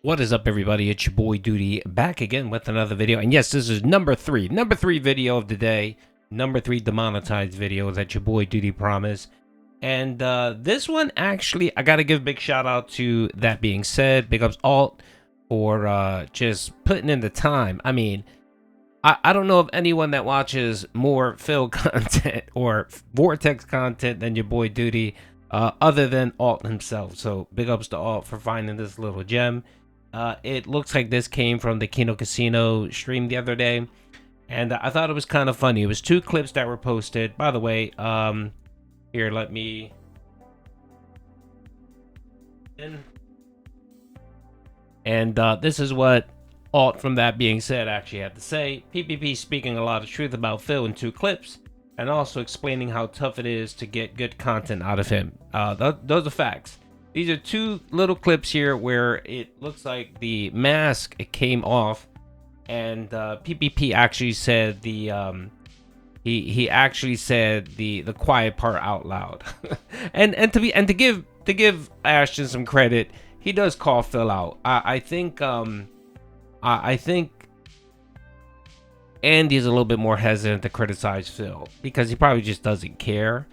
What is up, everybody? It's your boy Doody back again with another video. And yes, this is number three video of the day. Number 3 demonetized video that your boy Doody promised. And this one, actually, I got to give a big shout out to That Being Said. Big ups Alt for just putting in the time. I mean, I don't know of anyone that watches more Phil content or Vortex content than your boy Doody, other than Alt himself. So big ups to Alt for finding this little gem. It looks like this came from the Kino stream the other day, and I thought it was kind of funny. It was 2 clips that were posted. By the way, here, let me and this is what Alt from That Being Said actually had to say. PPP speaking a lot of truth about Phil in 2 clips, and also explaining how tough it is to get good content out of him. Those are facts. These are 2 little clips here where it looks like the mask came off, and PPP actually said he actually said the quiet part out loud. and to give Ashton some credit, he does call Phil out. I think Andy's a little bit more hesitant to criticize Phil because he probably just doesn't care.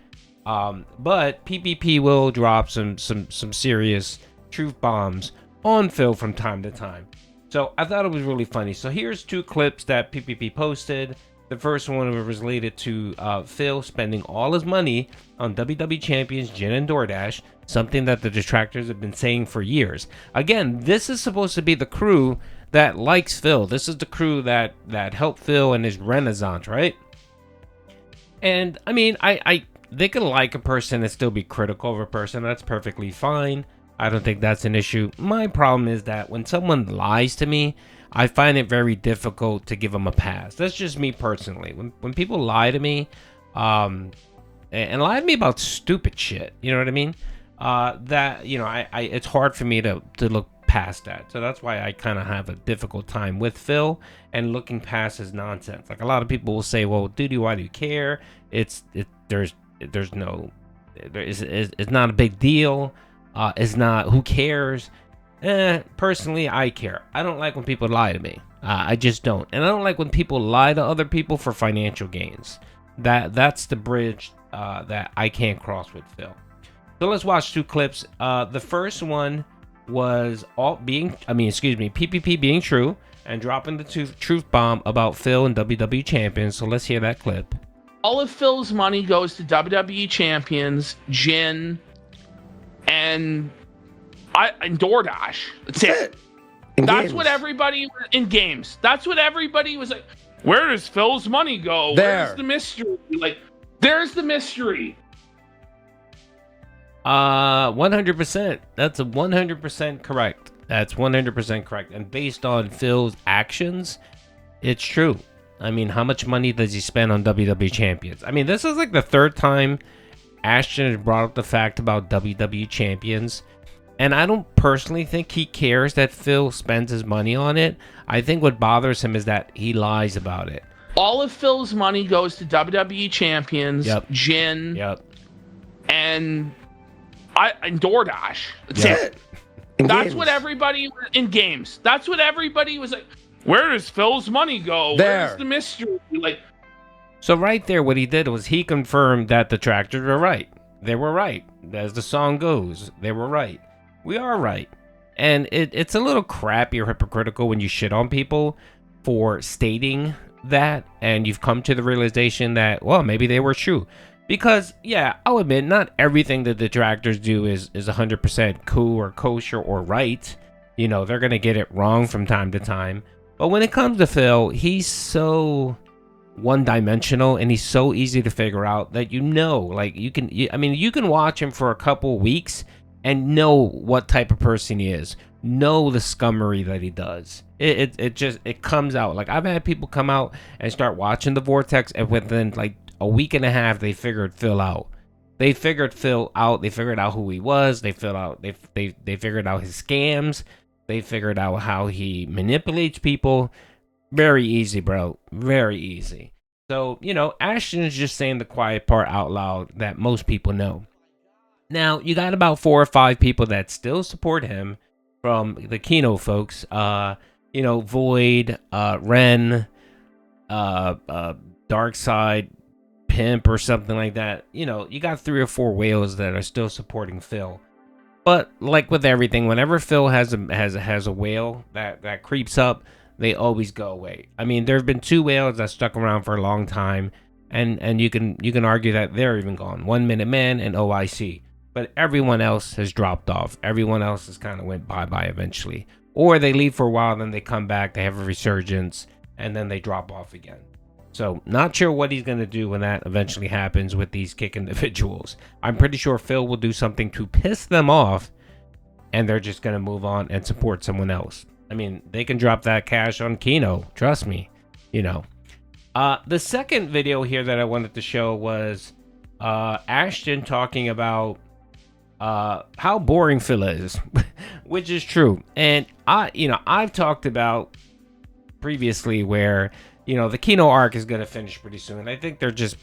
But PPP will drop some serious truth bombs on Phil from time to time. So I thought it was really funny. So here's 2 clips that PPP posted. The first one was related to Phil spending all his money on WWE champions Jin and DoorDash, something that the detractors have been saying for years. Again, this is supposed to be the crew that likes Phil. This is the crew that helped Phil in his renaissance, right? And I mean, they can like a person and still be critical of a person. That's perfectly fine. I don't think that's an issue. My problem is that when someone lies to me, I find it very difficult to give them a pass. That's just me personally. When people lie to me, and lie to me about stupid shit, you know what I mean? That, you know, it's hard for me to look past that. So that's why I kind of have a difficult time with Phil and looking past his nonsense. Like, a lot of people will say, well, Duty, why do you care? It's not a big deal. It's not, who cares? Personally, I care. I don't like when people lie to me. I just don't. And I don't like when people lie to other people for financial gains. That's the bridge that I can't cross with Phil. So let's watch 2 clips. The first one was PPP being true and dropping the truth bomb about Phil and WWE champions. So let's hear that clip. All of Phil's money goes to WWE champions, Jin, and DoorDash. That's it. That's what everybody in games. That's what everybody was like. Where does Phil's money go? Where's the mystery? Like, there's the mystery. 100%. That's a 100% correct. That's 100% correct. And based on Phil's actions, it's true. I mean, how much money does he spend on WWE champions? I mean, this is like the 3rd time Ashton has brought up the fact about WWE champions. And I don't personally think he cares that Phil spends his money on it. I think what bothers him is that he lies about it. All of Phil's money goes to WWE champions, Jin, and DoorDash. That's it. That's what everybody in games. That's what everybody was like. Where does Phil's money go? Where's the mystery? Like, so right there, what he did was he confirmed that the detractors were right. They were right. As the song goes, they were right. We are right. And it's a little crappy or hypocritical when you shit on people for stating that, and you've come to the realization that, well, maybe they were true. Because, yeah, I'll admit, not everything that the detractors do is 100% cool or kosher or right. You know, they're going to get it wrong from time to time. But when it comes to Phil, he's so one-dimensional and he's so easy to figure out that, you know, like, you can watch him for a couple weeks and know what type of person he is, know the scummery that he does. It comes out. Like, I've had people come out and start watching the Vortex, and within like a week and a half, they figured Phil out. They figured Phil out. They figured out who he was. They figured out his scams. They figured out how he manipulates people. Very easy, bro. Very easy. So, you know, Ashton is just saying the quiet part out loud that most people know. Now, you got about 4 or 5 people that still support him, from the Kino folks. Void, Ren, Dark Side, Pimp, or something like that. You got 3 or 4 whales that are still supporting Phil. But like with everything, whenever Phil has a whale that creeps up, they always go away. I mean, there have been 2 whales that stuck around for a long time, and you can argue that they're even gone. 1 Minute Man and OIC. But everyone else has dropped off. Everyone else has kind of went bye-bye eventually. Or they leave for a while, then they come back, they have a resurgence, and then they drop off again. So, not sure what he's going to do when that eventually happens with these kick individuals. I'm pretty sure Phil will do something to piss them off, and they're just going to move on and support someone else. I mean, they can drop that cash on Kino. Trust me. The second video here that I wanted to show was Ashton talking about how boring Phil is, which is true. And I've talked about previously where, the Kino arc is going to finish pretty soon. I think they're just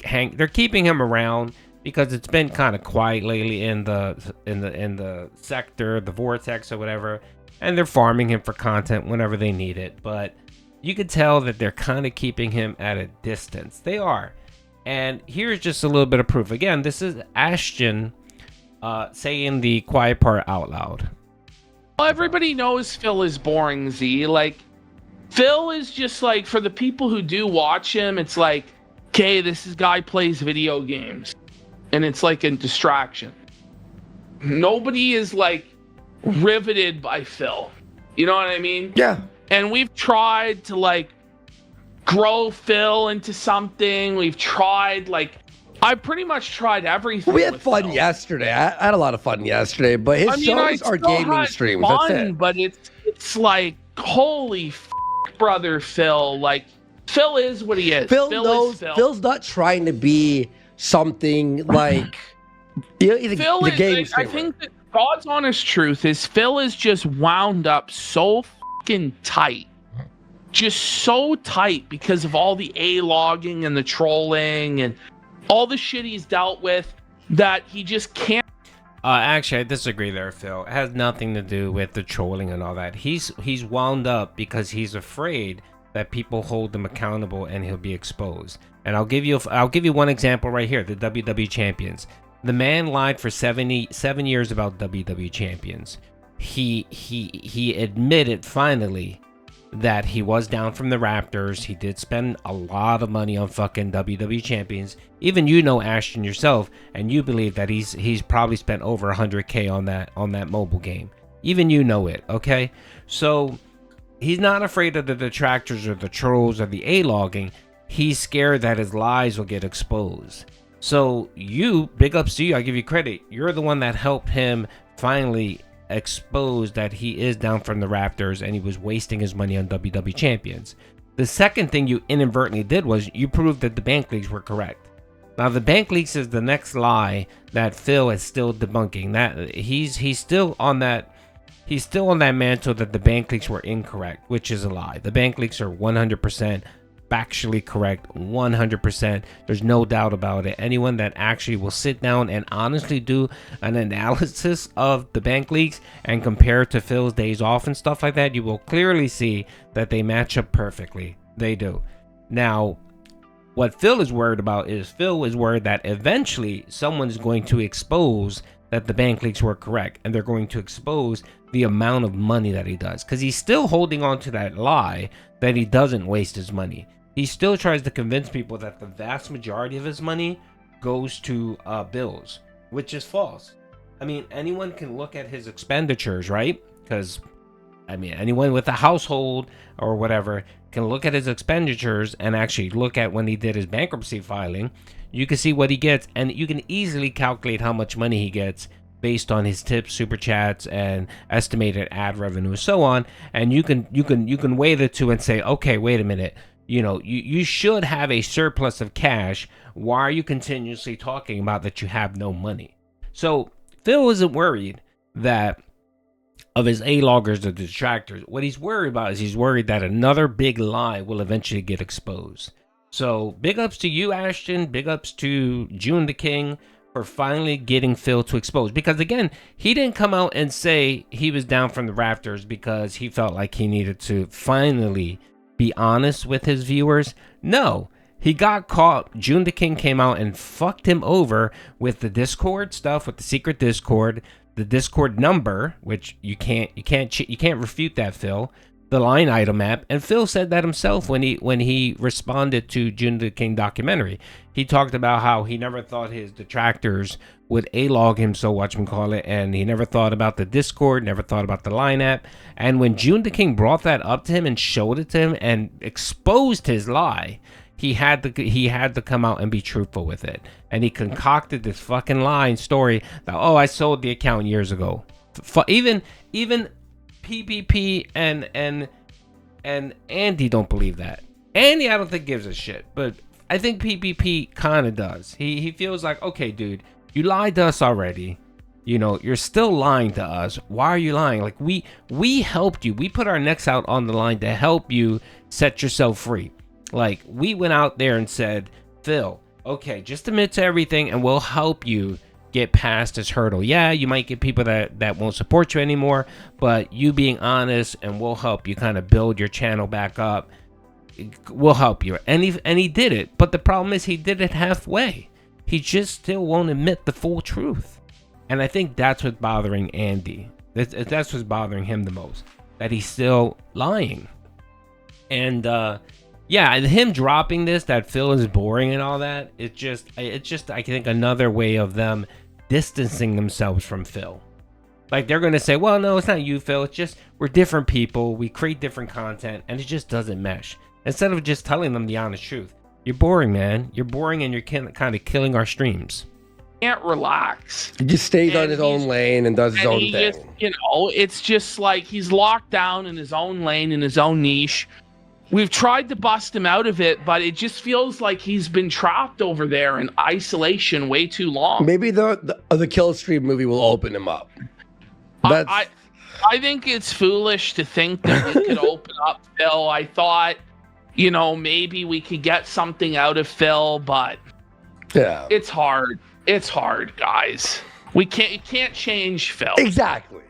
they're keeping him around because it's been kind of quiet lately in the sector, the vortex or whatever, and they're farming him for content whenever they need it. But you could tell that they're kind of keeping him at a distance. They are. And here's just a little bit of proof. Again, this is Ashton saying the quiet part out loud. Well, everybody knows Phil is boring, Z. Like, Phil is just like, for the people who do watch him, it's like, okay, guy plays video games. And it's like a distraction. Nobody is like riveted by Phil. You know what I mean? Yeah. And we've tried to like grow Phil into something. We've tried I pretty much tried everything. We had fun Phil. yesterday. I had a lot of fun yesterday, but his shows are gaming streams. Fun, that's it. But it's like, holy brother, Phil. Like, Phil is what he is. Phil knows. Phil's not trying to be something like the game streamer. I think that God's honest truth is Phil is just wound up so fucking tight. Just so tight because of all the A-logging and the trolling and all the shit he's dealt with that he just can't. Actually, I disagree there, Phil. It has nothing to do with the trolling and all that. He's wound up because he's afraid that people hold him accountable and he'll be exposed. And I'll give you one example right here. The WWE champions. The man lied for 7 years about WWE champions. He admitted finally that he was down from the Raptors. He did spend a lot of money on fucking WWE champions. Even Ashton yourself, and you believe that he's probably spent over 100K on that mobile game. Even it, okay? So he's not afraid of the detractors or the trolls or the A-logging. He's scared that his lies will get exposed. So big ups to you. I give you credit. You're the one that helped him finally exposed that he is down from the Raptors and he was wasting his money on WWE champions. The second thing you inadvertently did was you proved that the bank leaks were correct. Now the bank leaks is the next lie that Phil is still debunking. That he's still on that mantle that the bank leaks were incorrect, which is a lie. The bank leaks are 100% factually correct, 100%. There's no doubt about it. Anyone that actually will sit down and honestly do an analysis of the bank leaks and compare it to Phil's days off and stuff like that, you will clearly see that they match up perfectly. They do. Now, what Phil is worried about is that eventually someone's going to expose that the bank leaks were correct, and they're going to expose the amount of money that he does, because he's still holding on to that lie that he doesn't waste his money. He still tries to convince people that the vast majority of his money goes to bills, which is false. I mean, anyone can look at his expenditures, right? Because, I mean, anyone with a household or whatever can look at his expenditures and actually look at when he did his bankruptcy filing. You can see what he gets, and you can easily calculate how much money he gets based on his tips, super chats, and estimated ad revenue, so on. And you can weigh the two and say, okay, wait a minute. You should have a surplus of cash. Why are you continuously talking about that you have no money? So Phil isn't worried that of his A-loggers or detractors. What he's worried about is he's worried that another big lie will eventually get exposed. So big ups to you, Ashton. Big ups to June the King for finally getting Phil to expose. Because again, he didn't come out and say he was down from the rafters because he felt like he needed to finally be honest with his viewers. No, he got caught. June the King came out and fucked him over with the Discord stuff, with the secret Discord, the Discord number, which you can't refute that, Phil. The line item app, and Phil said that himself when he responded to June the King documentary. He talked about how he never thought his detractors would A-log him, so whatchamacallit, and he never thought about the Discord, never thought about the line app. And when June the King brought that up to him and showed it to him and exposed his lie, he had to come out and be truthful with it. And he concocted this fucking lying story that, oh, I sold the account years ago. Even PPP and Andy don't believe that. Andy, I don't think gives a shit, but I think PPP kind of does. He feels like, okay, dude, you lied to us already. You know, you're still lying to us. Why are you lying? Like, we helped you. We put our necks out on the line to help you set yourself free. Like, we went out there and said, Phil, okay, just admit to everything and we'll help you get past this hurdle. Yeah, you might get people that won't support you anymore, but you being honest and we'll help you kind of build your channel back up. We'll help you. And he did it. But the problem is he did it halfway. He just still won't admit the full truth. And I think that's what's bothering Andy. That's what's bothering him the most. That he's still lying. And yeah, and him dropping this, that Phil is boring and all that, it's just I think another way of them distancing themselves from Phil. Like, they're going to say, well, no, it's not you, Phil. It's just we're different people. We create different content, and it just doesn't mesh. Instead of just telling them the honest truth. You're boring, man. You're boring, and you're kind of killing our streams. Can't relax. He just stays on his own lane and does his own thing. Just, it's just like he's locked down in his own lane, in his own niche. We've tried to bust him out of it, but it just feels like he's been trapped over there in isolation way too long. Maybe the Kill Stream movie will open him up. I think it's foolish to think that we could open up Phil. I thought, maybe we could get something out of Phil, but yeah, it's hard. It's hard, guys. You can't change Phil. Exactly.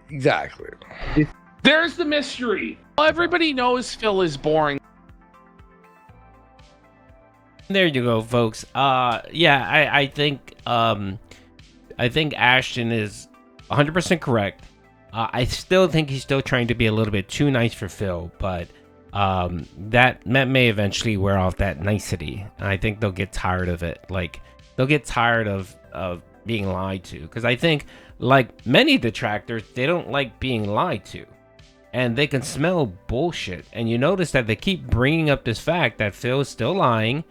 There's the mystery. Everybody knows Phil is boring. There you go, folks. Yeah, I think Ashton is 100% correct. I still think he's still trying to be a little bit too nice for Phil, but that may eventually wear off that nicety. I think they'll get tired of it. Like, they'll get tired of being lied to, because I think, like many detractors, they don't like being lied to. And they can smell bullshit. And you notice that they keep bringing up this fact that Phil is still lying.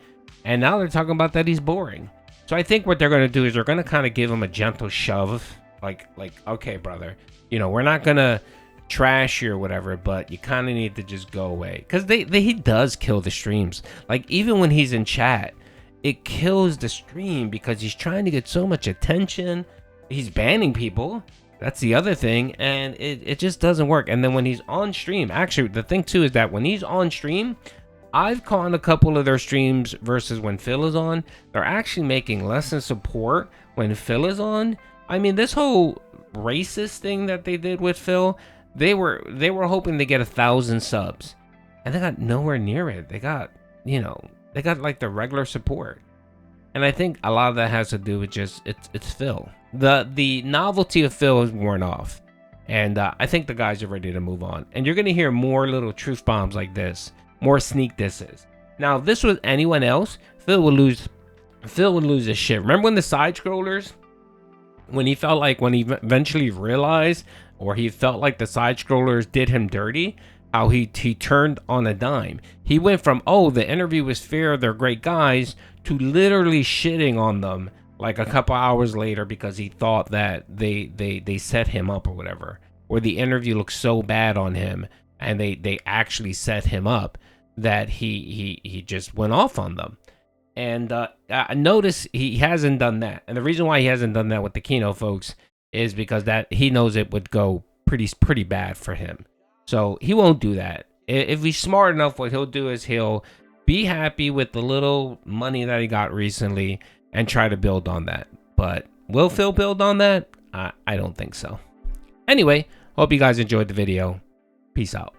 And now they're talking about that he's boring. So I think what they're going to do is they're going to kind of give him a gentle shove. Like, okay, brother, we're not going to trash you or whatever, but you kind of need to just go away. Because he does kill the streams. Like, even when he's in chat, it kills the stream because he's trying to get so much attention. He's banning people. That's the other thing, and it just doesn't work. And then when he's on stream, actually, the thing too is that when he's on stream, I've caught a couple of their streams versus when Phil is on. They're actually making less in support when Phil is on. I mean, this whole racist thing that they did with Phil, they were hoping to get 1,000 subs, and they got nowhere near it. They got like the regular support. And I think a lot of that has to do with just it's Phil. The novelty of Phil is worn off, and I think the guys are ready to move on. And you're gonna hear more little truth bombs like this, more sneak disses. Now, if this was anyone else, Phil would lose his shit. Remember when the side scrollers, when he eventually realized, or he felt like the side scrollers did him dirty, how he turned on a dime. He went from, oh, the interview was fair, they're great guys, to literally shitting on them like a couple hours later because he thought that they set him up or whatever, or the interview looked so bad on him and they actually set him up that he just went off on them. And notice he hasn't done that. And the reason why he hasn't done that with the Kino folks is because that he knows it would go pretty bad for him. So he won't do that. If he's smart enough, what he'll do is he'll be happy with the little money that he got recently and try to build on that. But Will Phil build on that? I don't think so. Anyway, hope you guys enjoyed the video. Peace out.